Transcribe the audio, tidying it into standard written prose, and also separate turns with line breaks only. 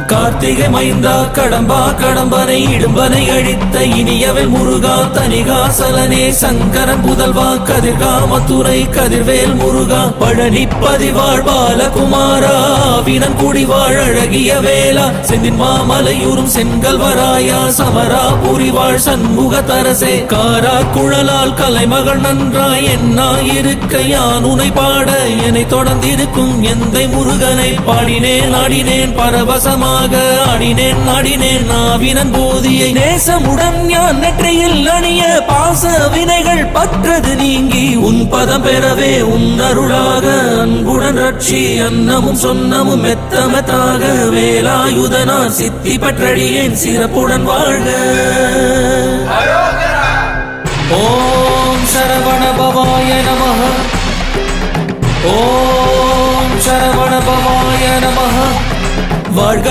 கார்த்திகை மைந்தா கடம்பா கடம்பனை இடும்பனை அழித்த இனியவன் முருகா தனிகாசலனே சங்கரன் புதல்வா கதிர்கா மத்துரை கதிர்வேல் முருகா பழனி பதிவாழ் பாலகுமாரா வினன் குடிவாழ் அழகிய வேளா செந்தின் மாமலையூரும் செங்கல்வராயா சமரா புரிவாழ் சண்முக தரசே காரா குழலால் கலைமகள் நன்றாய் என்னாயிருக்க யான் உனை பாட என்னை தொடர்ந்திருக்கும் எந்தை முருகனை பாடினேன் ஆடினேன் பரவசமாக ஆடினேன் நாடினேன் நாவினன் போதியை நேசமுடன் ஞான் நெற்றியில் அணிய பாச வினைகள் பற்றது நீங்கி உன் பதம் பெறவே உன் அருளாக அன்புடன் ரட்சி அன்னமும் சொன்னமும் மெத்தமத்தாக வேலாயுதனார் சித்தி பற்றடியேன் சிறப்புடன் வாழ்க. ஓம் சரவண பவாய நமஹ. ஓம் சரவண பவாய நமஹ. வாழ்க.